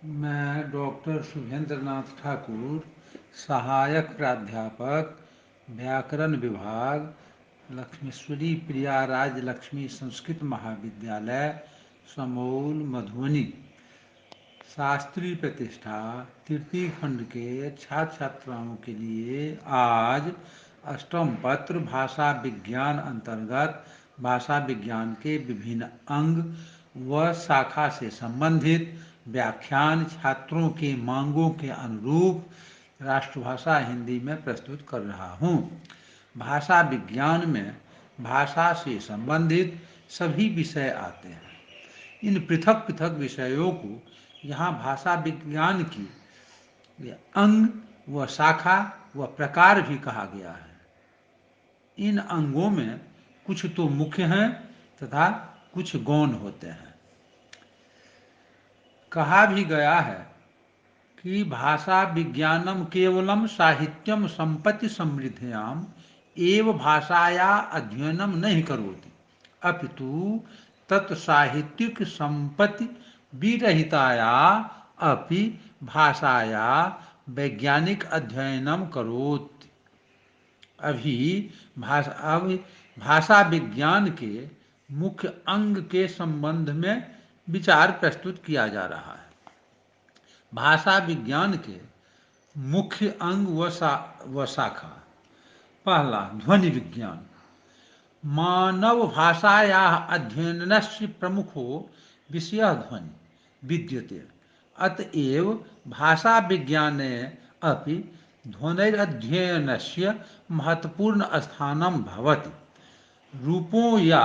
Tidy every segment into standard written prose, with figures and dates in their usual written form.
मैं डॉक्टर शुभेंद्र नाथ ठाकुर, सहायक प्राध्यापक, व्याकरण विभाग, लक्ष्मीश्वरी प्रिया राजलक्ष्मी संस्कृत महाविद्यालय, समौल, मधुबनी, शास्त्री प्रतिष्ठा तृतीय खंड के छात्र छात्राओं के लिए आज अष्टम पत्र भाषा विज्ञान अंतर्गत भाषा विज्ञान के विभिन्न अंग व शाखा से संबंधित व्याख्यान छात्रों के मांगों के अनुरूप राष्ट्रभाषा हिंदी में प्रस्तुत कर रहा हूँ। भाषा विज्ञान में भाषा से संबंधित सभी विषय आते हैं। इन पृथक पृथक विषयों को यहाँ भाषा विज्ञान की अंग व शाखा व प्रकार भी कहा गया है। इन अंगों में कुछ तो मुख्य हैं तथा कुछ गौण होते हैं। कहा भी गया है कि भाषा विज्ञानम केवलम साहित्यम संपत्ति समृद्ध्याम एव भाषाया अध्ययनम नहीं करोति अपितु तत्साहित्यिक संपत्ति विरहिताया अपि भाषाया वैज्ञानिक अध्ययनम करोति। अब भाषा विज्ञान के मुख्य अंग के संबंध में विचार प्रस्तुत किया जा रहा है। भाषा विज्ञान के मुख्य अंग व शाखा। पहला, ध्वनि विज्ञान। मानव भाषायाः अध्ययनस्य प्रमुखो विषयः ध्वनि विद्यते। अतएव भाषा विज्ञाने अपि ध्वनिरध्ययनस्य महत्वपूर्ण स्थानं भवति। रूपों या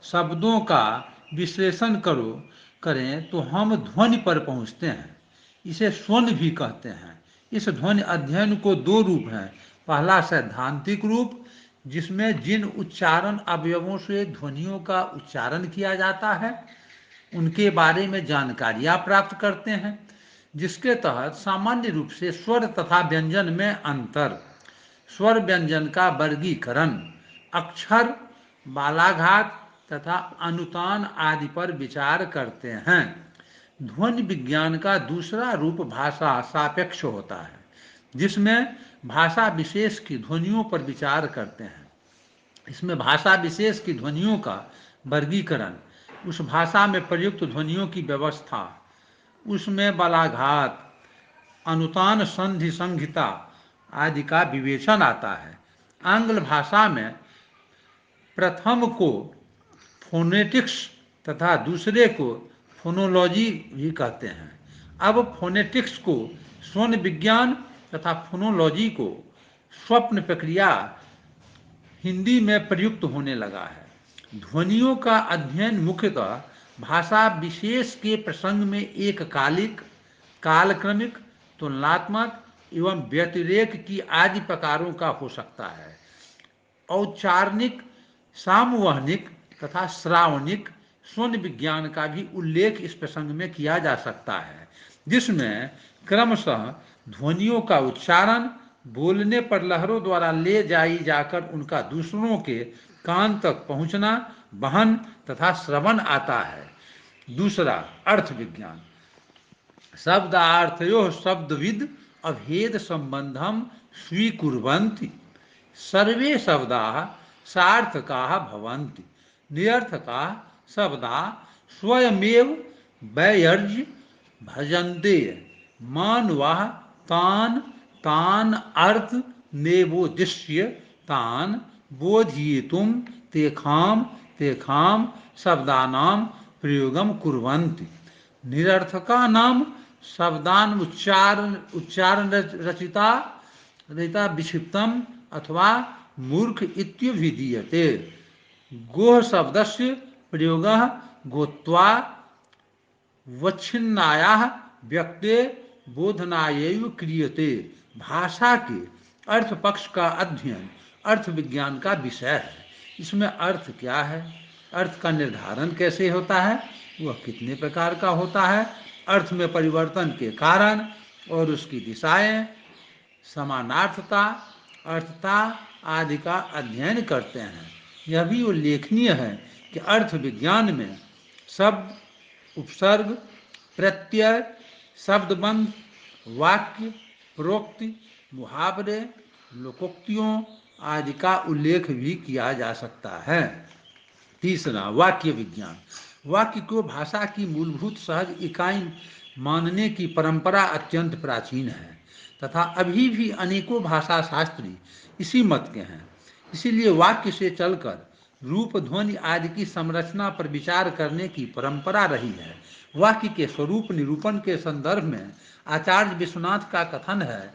शब्दों का विश्लेषण करें तो हम ध्वनि पर पहुँचते हैं। इसे स्वन भी कहते हैं। इस ध्वनि अध्ययन को दो रूप हैं। पहला सैद्धांतिक रूप, जिसमें जिन उच्चारण अवयवों से ध्वनियों का उच्चारण किया जाता है उनके बारे में जानकारियाँ प्राप्त करते हैं, जिसके तहत सामान्य रूप से स्वर तथा व्यंजन में अंतर, स्वर व्यंजन का वर्गीकरण, अक्षर, बालाघात तथा अनुतान आदि पर विचार करते हैं। ध्वनि विज्ञान का दूसरा रूप भाषा सापेक्ष होता है, जिसमें भाषा विशेष की ध्वनियों पर विचार करते हैं। इसमें भाषा विशेष की ध्वनियों का वर्गीकरण, उस भाषा में प्रयुक्त ध्वनियों की व्यवस्था, उसमें बालाघात, अनुतान, संधि, संहिता आदि का विवेचन आता है। आंग्ल भाषा में प्रथम को फोनेटिक्स तथा दूसरे को फोनोलॉजी भी कहते हैं। अब फोनेटिक्स को स्वन विज्ञान तथा फोनोलॉजी को स्वप्न प्रक्रिया हिंदी में प्रयुक्त होने लगा है। ध्वनियों का अध्ययन मुख्यतः भाषा विशेष के प्रसंग में एककालिक, कालक्रमिक, तुलनात्मक एवं व्यतिरेक की आदि प्रकारों का हो सकता है। औच्चारणिक, सामवहनिक तथा श्रावणिक स्वन विज्ञान का भी उल्लेख इस प्रसंग में किया जा सकता है, जिसमें क्रमशः ध्वनियों का उच्चारण, बोलने पर लहरों द्वारा ले जाई जाकर उनका दूसरों के कान तक पहुंचना, वहन तथा श्रवण आता है। दूसरा, अर्थ विज्ञान। शब्दार्थयोः शब्दविद अभेद संबंधम स्वीकुर्वन्ति। सर्वे शब्दाः सार्थकाः भवन्ति। निरर्थकाः शब्दाः स्वयमेव वैयर्ज्य भजन्ते। मानवाः तान अर्थ नेवोद्दिश्य तान बोधयितुं तेषां शब्दानां प्रयोगं कुर्वन्ति। निरर्थकानां शब्दान उच्चारण रचिता विक्षिप्तम अथवा मूर्ख इत्यभिधीयते। गोह शब्दस्य प्रयोगः गोत्वा वच्छिन्नायाः व्यक्ते बोधनायैव क्रियते। भाषा के अर्थ पक्ष का अध्ययन अर्थ विज्ञान का विषय है। इसमें अर्थ क्या है, अर्थ का निर्धारण कैसे होता है, वह कितने प्रकार का होता है, अर्थ में परिवर्तन के कारण और उसकी दिशाएं, समानार्थता, अर्थता आदि का अध्ययन करते हैं। यह भी उल्लेखनीय है कि अर्थ विज्ञान में शब्द, उपसर्ग, प्रत्यय, शब्दबंध, वाक्य, प्रोक्ति, मुहावरे, लोकोक्तियों आदि का उल्लेख भी किया जा सकता है। तीसरा, वाक्य विज्ञान। वाक्य को भाषा की मूलभूत सहज इकाई मानने की परंपरा अत्यंत प्राचीन है तथा अभी भी अनेकों भाषा शास्त्री इसी मत के हैं। इसीलिए वाक्य से चलकर रूप, ध्वनि आदि की संरचना पर विचार करने की परंपरा रही है। वाक्य के स्वरूप निरूपण के संदर्भ में आचार्य विश्वनाथ का कथन है,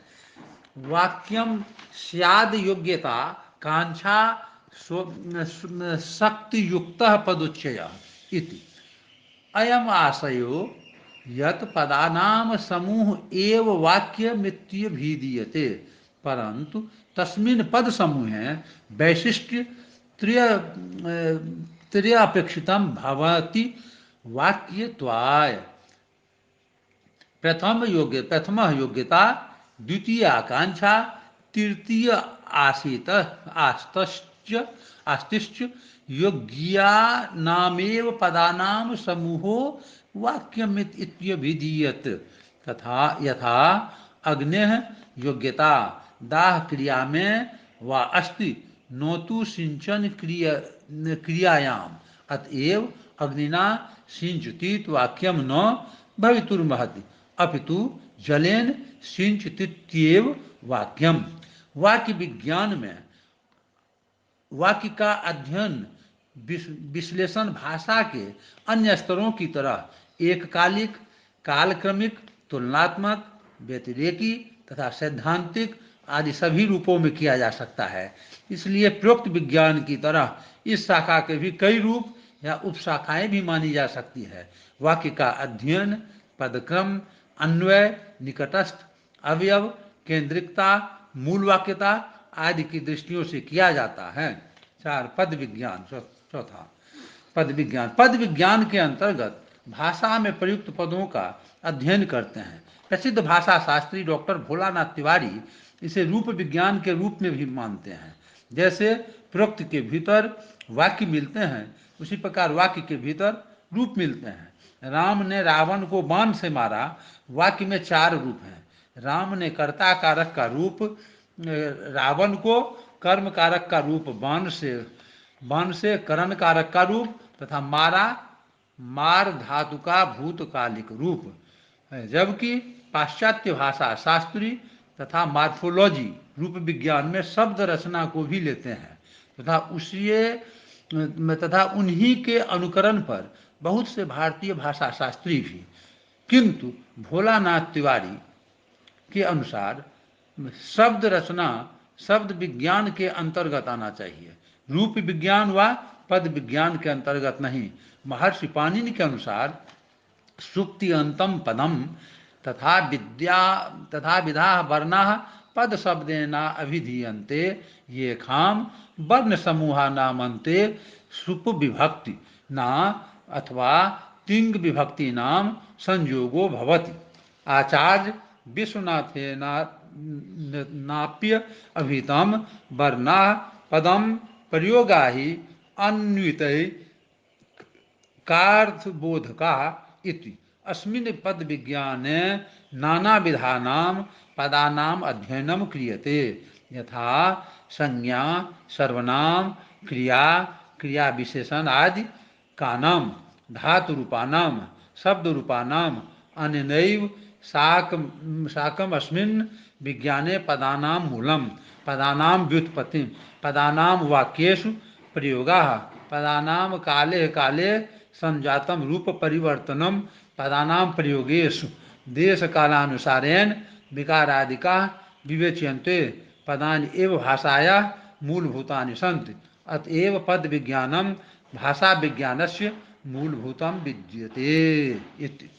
वाक्यम स्याद योग्यता कांक्षा शक्तियुक्त पदोच्चय इति। अयम आशयो यत पदानाम समूह एव वाक्यमित्यभिधीयते, परंतु तस्मिन् पद समूहे वैशिष्ट्य त्रयापेक्षितं भवति वाक्यत्वाय। प्रथमः योग्यता, द्वितीय आकांक्षा, तृतीय आस्तिश्च योग्यानामेव पदानां समूहो वाक्यमित्यभिधीयते। तथा यथा अग्नेः योग्यता दाह क्रिया में वा अस्ति न तु सिंचन क्रियायाम्, अतएव अग्निना सिंचतीत वाक्यम न भवितुर्महति अपितु जलेन सिंचतीत्येव वाक्यम। वाक्य विज्ञान में वाक्य का अध्ययन विश्लेषण भाषा के अन्य स्तरों की तरह एककालिक, कालक्रमिक, तुलनात्मक, व्यतिरेकी तथा सैद्धांतिक आदि सभी रूपों में किया जा सकता है। इसलिए प्रोक्त विज्ञान की तरह इस शाखा के भी कई रूप या उपशाखाएं भी मानी जा सकती है। वाक्य का अध्ययन पदक्रम, अन्वय, निकटस्थ, अवयव, केंद्रिकता, मूल वाक्यता आदि की दृष्टियों से किया जाता है। 4. पद विज्ञान। चौथा, पद विज्ञान। पद विज्ञान के अंतर्गत भाषा में प्रयुक्त पदों का अध्ययन करते हैं। प्रसिद्ध भाषा शास्त्री डॉक्टर भोलानाथ तिवारी इसे रूप विज्ञान के रूप में भी मानते हैं। जैसे प्रोक्त के भीतर वाक्य मिलते हैं, उसी प्रकार वाक्य के भीतर रूप मिलते हैं। राम ने रावण को बाण से मारा, वाक्य में 4 रूप हैं। राम ने कर्ता कारक का रूप रावण को, कर्म कारक का रूप बाण से करण कारक का रूप तथा मार धातु का भूतकालिक रूप है। जबकि पाश्चात्य भाषा शास्त्री तथा मार्फोलॉजी रूप विज्ञान में शब्द रचना को भी लेते हैं तथा उन्हीं के अनुकरण पर बहुत से भारतीय भाषा शास्त्री भी। किंतु भोलानाथ तिवारी के अनुसार शब्द रचना शब्द विज्ञान के अंतर्गत आना चाहिए, रूप विज्ञान व पद विज्ञान के अंतर्गत नहीं। महर्षि पाणिनि के अनुसार सुक्तियंतम पदम तथा विधा वर्णा पद शब्देना अभिधीयन्ते ये खाम वर्ण समूहा नामन्ते सुप विभक्ति ना अथवा तिंग विभक्ति नाम संयोगो भवति। आचार्य विश्वनाथेना नाप्य अभितम वर्णा पदम प्रयोगा ही अन्वितै कार्थबोधका इति। अस्मिन् पद विज्ञाने नानाविधानां पदानां अध्ययनं क्रियते, यथा संज्ञा, सर्वनाम, क्रिया विशेषण आदि कानां, धातुरूपाणां, शब्दरूपाणां, अनेनैव साकम् अस्मिन् विज्ञाने पदानां मूलं, पदानां व्युत्पत्तिं, पदानां वाक्येषु प्रयोगाः, पदानां काले काले संजातं रूप परिवर्तनं, पदानां प्रयोगेषु देश कालानुसारेण विकारादिकाः विवेच्यन्ते। पदानि एव भाषायाः मूलभूतानि सन्ति, अतएव पद विज्ञानं भाषा विज्ञानस्य मूलभूतं विद्यते इति।